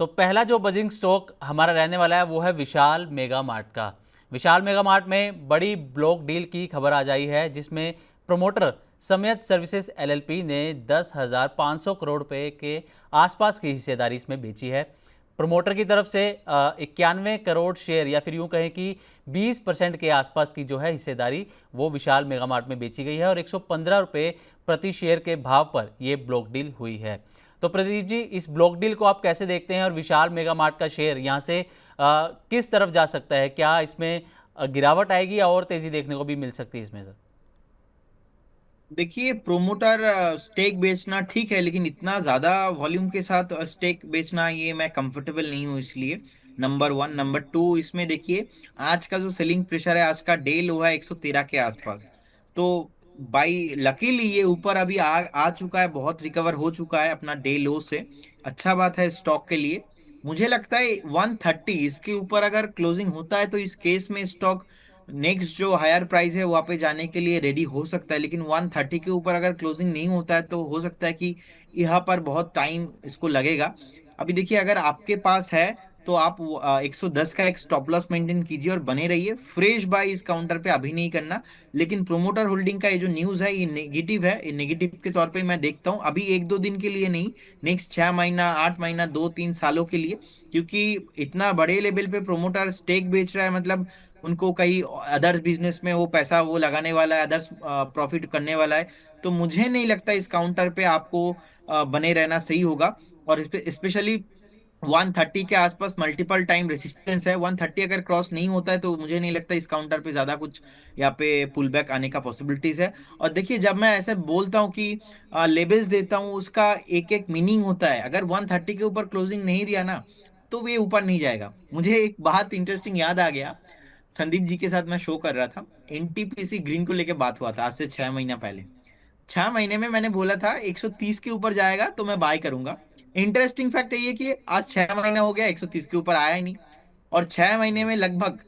तो पहला जो बजिंग स्टॉक हमारा रहने वाला है वो है विशाल मेगा मार्ट का। विशाल मेगा मार्ट में बड़ी ब्लॉक डील की खबर आ जाई है, जिसमें प्रमोटर समेत सर्विसेज एलएलपी ने 10,500 करोड़ रुपए के आसपास की हिस्सेदारी इसमें बेची है। प्रमोटर की तरफ से 91 करोड़ शेयर या फिर यूं कहें कि 20% के आसपास की जो है हिस्सेदारी वो विशाल मेगा मार्ट में बेची गई है और 115 रुपये प्रति शेयर के भाव पर ये ब्लॉक डील हुई है। तो प्रदीप जी, इस ब्लॉक डील को आप कैसे देखते हैं और विशाल मेगा मार्ट का शेयर यहाँ से किस तरफ जा सकता है? क्या इसमें गिरावट आएगी या और तेजी देखने को भी मिल सकती है इसमें सर? देखिए, प्रोमोटर स्टेक बेचना ठीक है, लेकिन इतना ज्यादा वॉल्यूम के साथ स्टेक बेचना ये मैं कंफर्टेबल नहीं हूँ। इसलिए नंबर वन। नंबर टू, इसमें देखिए आज का जो सेलिंग प्रेशर है, आज का डे लो है 113 के आसपास। तो बाई लकीली ये ऊपर अभी आ चुका है, बहुत रिकवर हो चुका है अपना डे लो से। अच्छा बात है स्टॉक के लिए। मुझे लगता है 130 इसके ऊपर अगर क्लोजिंग होता है तो इस केस में स्टॉक नेक्स्ट जो हायर प्राइस है वहां पे जाने के लिए रेडी हो सकता है। लेकिन 130 के ऊपर अगर क्लोजिंग नहीं होता है तो हो सकता है कि यहाँ पर बहुत टाइम इसको लगेगा। अभी देखिए, अगर आपके पास है तो आप 110 का एक स्टॉप लॉस मेंटेन कीजिए और बने रहिए। फ्रेश बाय इस काउंटर पे अभी नहीं करना। लेकिन प्रोमोटर होल्डिंग का ये जो न्यूज है ये नेगेटिव है। ये नेगेटिव के तौर पे मैं देखता हूँ, अभी एक दो दिन के लिए नहीं, नेक्स्ट 6 महीना 8 महीना 2 3 सालों के लिए। क्योंकि इतना बड़े लेवल पे प्रोमोटर स्टेक बेच रहा है, मतलब उनको कहीं अदर्स बिजनेस में वो पैसा वो लगाने वाला है, अदर्स प्रॉफिट करने वाला है। तो मुझे नहीं लगता इस काउंटर पे आपको बने रहना सही होगा। और स्पेशली 130 के आसपास मल्टीपल टाइम रेसिस्टेंस है। 130 अगर क्रॉस नहीं होता है तो मुझे नहीं लगता इस काउंटर पे ज्यादा कुछ यहाँ पे पुल बैक आने का पॉसिबिलिटीज है। और देखिए, जब मैं ऐसे बोलता हूँ कि लेवल्स देता हूँ, उसका एक एक मीनिंग होता है। अगर 130 के ऊपर क्लोजिंग नहीं दिया ना तो ये ऊपर नहीं जाएगा। मुझे एक बात इंटरेस्टिंग याद आ गया। संदीप जी के साथ मैं शो कर रहा था, एनटीपीसी ग्रीन को लेके बात हुआ था आज से 6 महीना पहले। 6 महीने में मैंने बोला था 130 के ऊपर जाएगा तो मैं बाय करूंगा। इंटरेस्टिंग फैक्ट ये है कि आज 6 महीना हो गया, 130 के ऊपर आया ही नहीं। और 6 महीने में लगभग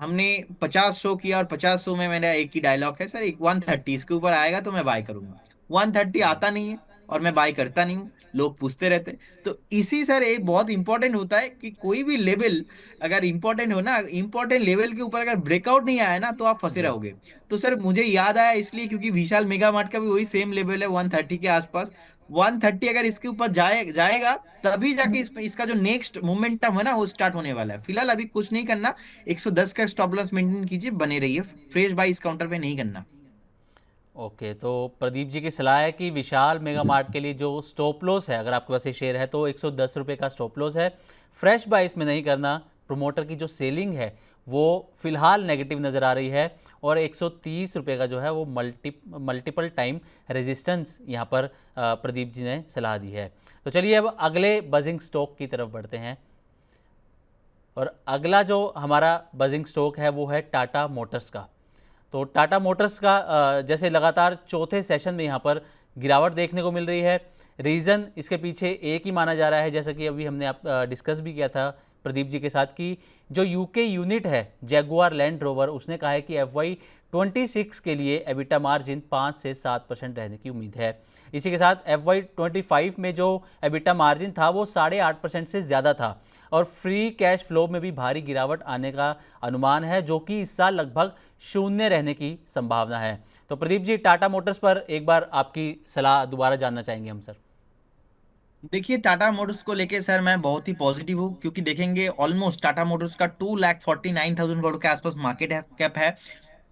हमने 50 शो किया, और 50 शो में मेरा एक ही डायलॉग है, सर एक 130 इसके ऊपर आएगा तो मैं बाय करूंगा। 130 जी। आता नहीं है और मैं बाय करता नहीं हूँ। लोग पूछते रहते हैं। तो इसी सर एक बहुत इंपॉर्टेंट होता है कि कोई भी लेवल अगर इंपॉर्टेंट हो ना, इंपॉर्टेंट लेवल के ऊपर अगर ब्रेकआउट नहीं आया ना तो आप फंसे जी। रहोगे। तो सर मुझे याद आया इसलिए क्योंकि विशाल मेगा मार्ट का भी वही सेम लेवल है 130 के आसपास। 130 अगर इसके ऊपर जाएगा तभी जाके इसका जो नेक्स्ट मोमेंटम है ना वो स्टार्ट होने वाला है। फिलहाल अभी कुछ नहीं करना। 110 का स्टॉप लॉस मेंटेन कीजिए, बने रहिए। फ्रेश बाय इस काउंटर पे नहीं करना। ओके, तो प्रदीप जी की सलाह है कि विशाल मेगा मार्ट के लिए जो स्टॉप लॉस है, अगर आपके पास ये शेयर है तो 110 रुपये का स्टॉप लॉस है। फ्रेश बाय इसमें नहीं करना। प्रमोटर की जो सेलिंग है वो फिलहाल नेगेटिव नज़र आ रही है और 130 रुपये का जो है वो मल्टीपल टाइम रेजिस्टेंस यहाँ पर प्रदीप जी ने सलाह दी है। तो चलिए अब अगले बजिंग स्टॉक की तरफ बढ़ते हैं। और अगला जो हमारा बजिंग स्टॉक है वो है टाटा मोटर्स का। तो टाटा मोटर्स का जैसे लगातार चौथे सेशन में यहाँ पर गिरावट देखने को मिल रही है। रीज़न इसके पीछे एक ही माना जा रहा है, जैसा कि अभी हमने आप डिस्कस भी किया था प्रदीप जी के साथ, कि जो यूके यूनिट है जैगुआर लैंड रोवर, उसने कहा है कि FY26 के लिए एबिटा मार्जिन 5 से 7% रहने की उम्मीद है। इसी के साथ FY25 में जो एबिटा मार्जिन था वो 8.5% से ज़्यादा था और फ्री कैश फ्लो में भी भारी गिरावट आने का अनुमान है, जो कि इस साल लगभग शून्य रहने की संभावना है। तो प्रदीप जी, टाटा मोटर्स पर एक बार आपकी सलाह दोबारा जानना चाहेंगे हम सर। देखिए, टाटा मोटर्स को लेके सर मैं बहुत ही पॉजिटिव हूँ, क्योंकि देखेंगे ऑलमोस्ट टाटा मोटर्स का 2,49,000 करोड़ के आसपास मार्केट कैप है।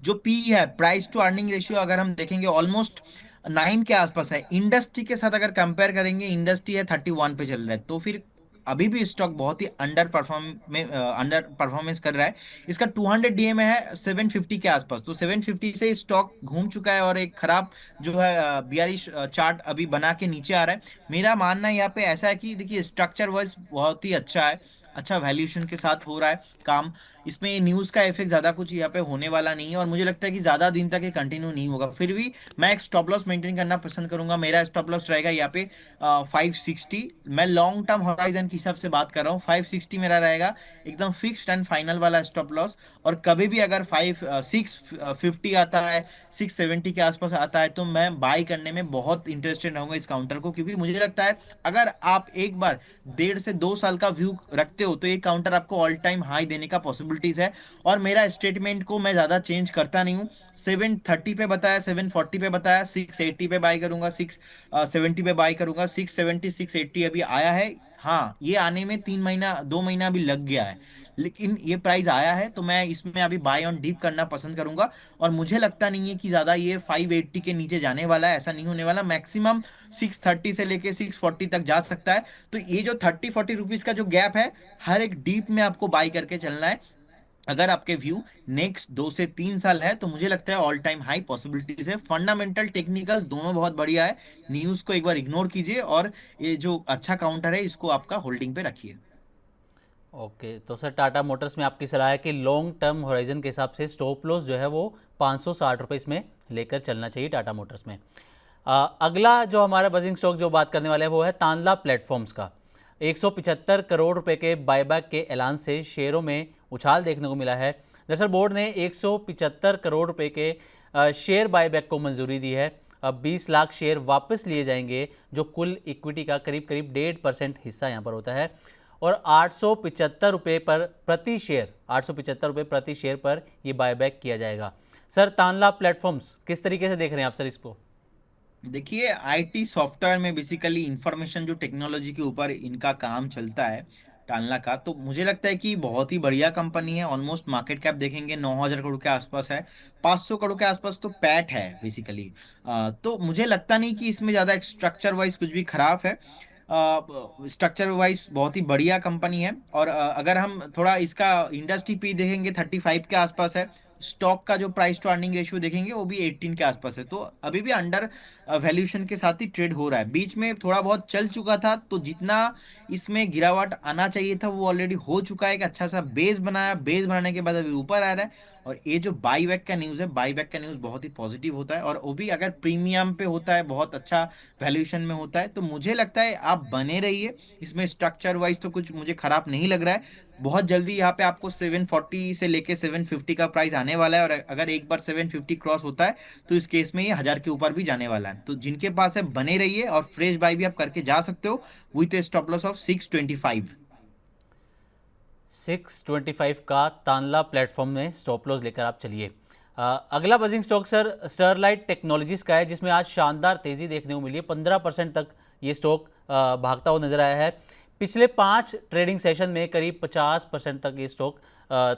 जो पी है, प्राइस टू अर्निंग रेशियो, अगर हम देखेंगे ऑलमोस्ट 9 के आसपास है। इंडस्ट्री के साथ अगर कंपेयर करेंगे, इंडस्ट्री है 31 पे चल रहा है, तो फिर अभी भी स्टॉक बहुत ही अंडर परफॉर्मेंस कर रहा है। इसका 200 डीएमए है 750 के आसपास, तो 750 से स्टॉक घूम चुका है और एक खराब जो है बियरिश चार्ट अभी बना के नीचे आ रहा है। मेरा मानना यहाँ पे ऐसा है कि देखिए, स्ट्रक्चर वाइज बहुत ही अच्छा है, अच्छा वैल्यूएशन के साथ हो रहा है काम। इसमें न्यूज़ का इफेक्ट ज़्यादा कुछ यहाँ पे होने वाला नहीं है, और मुझे लगता है कि ज़्यादा दिन तक ये कंटिन्यू नहीं होगा। फिर भी मैं एक स्टॉप लॉस मेंटेन करना पसंद करूंगा। मेरा स्टॉप लॉस रहेगा यहाँ पे 560। मैं लॉन्ग टर्म होराइजन के हिसाब से बात कर रहा हूँ, 560 मेरा रहेगा एकदम फिक्स्ड एंड फाइनल वाला स्टॉप लॉस। और कभी भी अगर 650 आता है, 670 के आसपास आता है, तो मैं बाई करने में बहुत इंटरेस्टेड रहूंगा इस काउंटर को, क्योंकि मुझे लगता है अगर आप एक बार 1.5 से 2 साल का व्यू रखते हो तो ये काउंटर आपको ऑल टाइम हाई देने का पॉसिबिलिटीज है। और मेरा स्टेटमेंट को मैं ज़्यादा चेंज करता नहीं हूँ। 730 पे बताया, 740 पे बताया, 680 पे बाई करूंगा, 670 पे बाई करूंगा। 670 680 अभी आया है। हाँ, ये आने में 3 महीना 2 महीना अभी लग गया है, लेकिन ये प्राइस आया है, तो मैं इसमें अभी बाय ऑन डीप करना पसंद करूंगा। और मुझे लगता नहीं है कि ज्यादा ये 580 के नीचे जाने वाला है, ऐसा नहीं होने वाला। मैक्सिमम 630 से लेके 640 तक जा सकता है। तो ये जो 30-40 रुपीज का जो गैप है, हर एक डीप में आपको बाई करके चलना है। अगर आपके व्यू नेक्स्ट 2 से 3 साल है, तो मुझे लगता है ऑल टाइम हाई पॉसिबिलिटीज है। फंडामेंटल टेक्निकल दोनों बहुत बढ़िया है। न्यूज को एक बार इग्नोर कीजिए, और ये जो अच्छा काउंटर है इसको आपका होल्डिंग पे रखिए। ओके, तो सर टाटा मोटर्स में आपकी सलाह है कि लॉन्ग टर्म होराइजन के हिसाब से स्टॉप लॉस जो है वो 560 रुपये इसमें लेकर चलना चाहिए टाटा मोटर्स में। अगला जो हमारा बजिंग स्टॉक जो बात करने वाले हैं वो है तांला प्लेटफॉर्म्स का। 175 करोड़ रुपए के बायबैक के ऐलान से शेयरों में उछाल देखने को मिला है। दरअसल बोर्ड ने 175 करोड़ रुपए के शेयर बायबैक को मंजूरी दी है। अब 20 लाख शेयर वापस लिए जाएंगे, जो कुल इक्विटी का करीब करीब 1.5% हिस्सा यहाँ पर होता है। और 875 रुपये पर प्रति शेयर, 875 रुपये प्रति शेयर पर ये बायबैक किया जाएगा। सर तांला प्लेटफॉर्म्स किस तरीके से देख रहे हैं आप सर इसको? देखिए, आईटी सॉफ्टवेयर में बेसिकली इंफॉर्मेशन जो टेक्नोलॉजी के ऊपर इनका काम चलता है टालना का, तो मुझे लगता है कि बहुत ही बढ़िया कंपनी है। ऑलमोस्ट मार्केट कैप देखेंगे 9,000 करोड़ के आसपास है, 500 करोड़ के आसपास तो पैट है बेसिकली। तो मुझे लगता नहीं कि इसमें ज़्यादा स्ट्रक्चर वाइज कुछ भी खराब है। स्ट्रक्चर वाइज बहुत ही बढ़िया कंपनी है। और अगर हम थोड़ा इसका इंडस्ट्री पी देखेंगे 35 के आसपास है। स्टॉक का जो प्राइस टू अर्निंग रेशियो देखेंगे वो भी 18 के आसपास है, तो अभी भी अंडर वैल्यूएशन के साथ ही ट्रेड हो रहा है। बीच में थोड़ा बहुत चल चुका था, तो जितना इसमें गिरावट आना चाहिए था वो ऑलरेडी हो चुका है। एक अच्छा सा बेस बनाया, बेस बनाने के बाद अभी ऊपर आ रहा है। और ये जो बाईबैक का न्यूज़ है, बाईबैक का न्यूज़ बहुत ही पॉजिटिव होता है, और वो भी अगर प्रीमियम पे होता है, बहुत अच्छा वैल्यूएशन में होता है, तो मुझे लगता है आप बने रहिए इसमें। स्ट्रक्चर वाइज तो कुछ मुझे खराब नहीं लग रहा है। बहुत जल्दी यहाँ पे आपको 740 से लेके 750 का प्राइस आने वाला है, और अगर एक बार 750 क्रॉस होता है तो इस केस में ये 1,000 के ऊपर भी जाने वाला है। तो जिनके पास है बने रहिए, और फ्रेश बाय भी आप करके जा सकते हो with A stop loss of 625। 625 का तांला प्लेटफॉर्म में स्टॉप लॉस लेकर आप चलिए। अगला buzzing stock sir Sterlite technologies का है, जिसमें आज शानदार तेज़ी देखने को मिली है। 15% तक ये स्टॉक भागता हुआ नजर आया है। पिछले 5 ट्रेडिंग सेशन में करीब 50% तक ये स्टॉक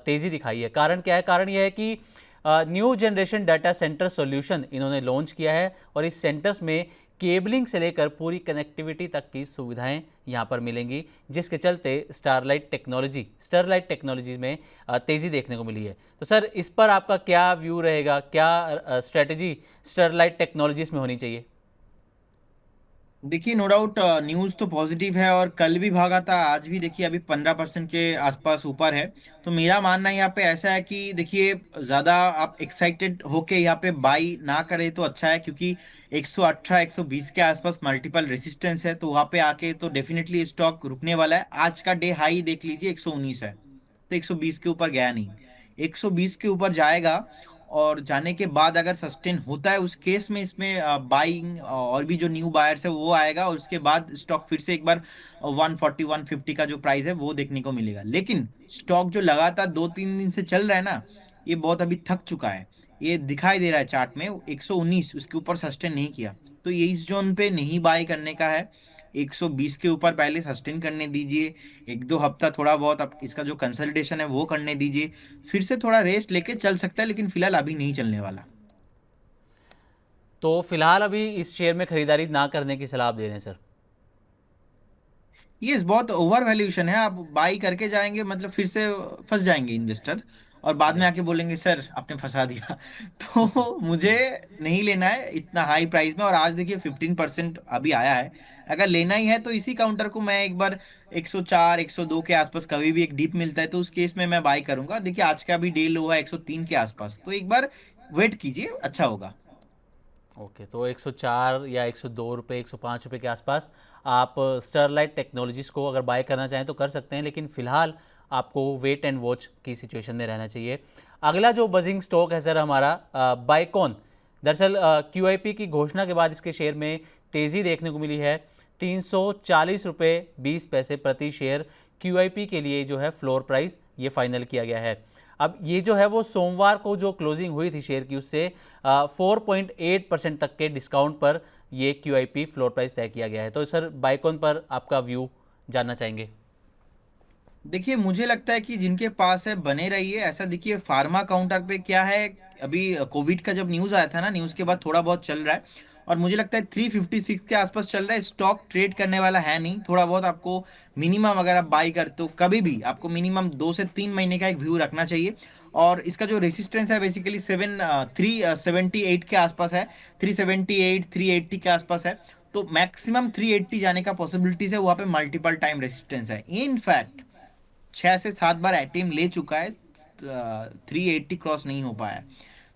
तेज़ी दिखाई है। कारण क्या है? कारण यह है कि new generation data centre solution इन्होंने लॉन्च किया है, और इस सेंटर्स में केबलिंग से लेकर पूरी कनेक्टिविटी तक की सुविधाएं यहां पर मिलेंगी, जिसके चलते स्टरलाइट टेक्नोलॉजीज में तेज़ी देखने को मिली है। तो सर इस पर आपका क्या व्यू रहेगा? क्या स्ट्रेटजी स्टरलाइट टेक्नोलॉजीज में होनी चाहिए? देखिए, नो डाउट न्यूज़ तो पॉजिटिव है, और कल भी भागा था, आज भी देखिए अभी 15% के आसपास ऊपर है। तो मेरा मानना यहाँ पे ऐसा है कि देखिए, ज़्यादा आप एक्साइटेड होके यहाँ पे बाई ना करें तो अच्छा है, क्योंकि 118 120 के आसपास मल्टीपल रेसिस्टेंस है, तो वहाँ पे आके तो डेफिनेटली स्टॉक रुकने वाला है। आज का डे हाई देख लीजिए 119 है, तो 120 के ऊपर गया नहीं, 120 के ऊपर जाएगा। और जाने के बाद अगर सस्टेन होता है, उस केस में इसमें बाइंग और भी जो न्यू बायर्स है वो आएगा, और उसके बाद स्टॉक फिर से एक बार 140 150 का जो प्राइस है वो देखने को मिलेगा। लेकिन स्टॉक जो लगातार 2-3 दिन से चल रहा है ना, ये बहुत अभी थक चुका है। ये दिखाई दे रहा है चार्ट में, 119 उसके ऊपर सस्टेन नहीं किया, तो ये इस जोन पे नहीं बाय करने का है। 120 के ऊपर पहले सस्टेन करने दीजिए, 1-2 हफ्ता थोड़ा बहुत आप इसका जो कंसल्टेशन है वो करने दीजिए, फिर से थोड़ा रेस्ट लेके चल सकता है, लेकिन फिलहाल अभी नहीं चलने वाला। तो फिलहाल अभी इस शेयर में खरीदारी ना करने की सलाह आप दे रहे हैं सर? ये बहुत ओवर वैल्यूएशन है, आप बाई करके जाएंगे मतलब फिर से फंस जाएंगे इन्वेस्टर। और बाद में जी। आके बोलेंगे सर आपने फंसा दिया। तो मुझे नहीं लेना है इतना हाई प्राइस में। और आज देखिए 15% अभी आया है। अगर लेना ही है तो इसी काउंटर को मैं एक बार 104 102 के आसपास कभी भी एक डीप मिलता है तो उस केस में मैं बाय करूंगा। देखिए आज का भी डे लो है 103 के आसपास, तो एक बार वेट कीजिए, अच्छा होगा। ओके, तो 104 या 102 रुपये, 105 रुपये के आसपास आप स्टरलाइट टेक्नोलॉजीज को अगर बाय करना चाहें तो कर सकते हैं, लेकिन फिलहाल आपको वेट एंड वॉच की सिचुएशन में रहना चाहिए। अगला जो बजिंग स्टॉक है सर हमारा बाइकॉन। दरअसल क्यूआईपी की घोषणा के बाद इसके शेयर में तेज़ी देखने को मिली है। 340 रुपये 20 पैसे प्रति शेयर क्यूआईपी के लिए जो है फ्लोर प्राइस ये फाइनल किया गया है। अब ये जो है वो सोमवार को जो क्लोजिंग हुई थी शेयर की उससे 4.8% तक के डिस्काउंट पर ये क्यूआईपी फ्लोर प्राइस तय किया गया है। तो सर बाइकॉन पर आपका व्यू जानना चाहेंगे। देखिए मुझे लगता है कि जिनके पास है बने रहिए। ऐसा देखिए फार्मा काउंटर पे क्या है, अभी कोविड का जब न्यूज़ आया था ना, न्यूज़ के बाद थोड़ा बहुत चल रहा है। और मुझे लगता है 356 के आसपास चल रहा है। स्टॉक ट्रेड करने वाला है नहीं। थोड़ा बहुत आपको मिनिमम, अगर आप बाई करते हो कभी भी, आपको मिनिमम 2 से 3 महीने का एक व्यू रखना चाहिए। और इसका जो रेसिस्टेंस है बेसिकली 378 के आसपास है। 378 380 के आसपास है। तो मैक्सिमम 380 जाने का पॉसिबिलिटीज है। वहाँ पे मल्टीपल टाइम रेसिस्टेंस है। इनफैक्ट 6 से 7 बार एटीएम ले चुका है, 380 क्रॉस नहीं हो पाया है।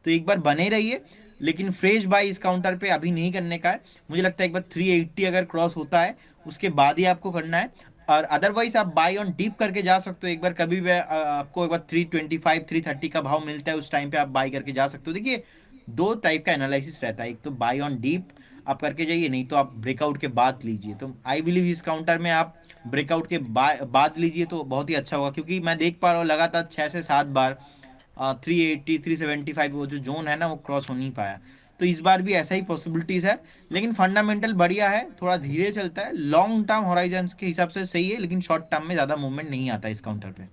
तो एक बार बने रहिए, लेकिन फ्रेश बाय इस काउंटर पे अभी नहीं करने का है। मुझे लगता है एक बार 380 अगर क्रॉस होता है उसके बाद ही आपको करना है। और अदरवाइज आप बाय ऑन डीप करके जा सकते हो। एक बार कभी भी आपको एक बार 325 330 का भाव मिलता है, उस टाइम पे आप बाय करके जा सकते हो। देखिए दो टाइप का एनालिसिस रहता है, एक तो बाय ऑन डीप आप करके जाइए, नहीं तो आप ब्रेकआउट के बाद लीजिए। तो आई बिलीव इस काउंटर में आप ब्रेकआउट के बाद लीजिए तो बहुत ही अच्छा होगा, क्योंकि मैं देख पा रहा हूँ लगातार 6 से 7 बार 380 375 वो जो जोन है ना वो क्रॉस हो नहीं पाया। तो इस बार भी ऐसा ही पॉसिबिलिटीज है। लेकिन फंडामेंटल बढ़िया है, थोड़ा धीरे चलता है, लॉन्ग टर्म होराइजन के हिसाब से सही है, लेकिन शॉर्ट टर्म में ज़्यादा मूवमेंट नहीं आता इस काउंटर पे।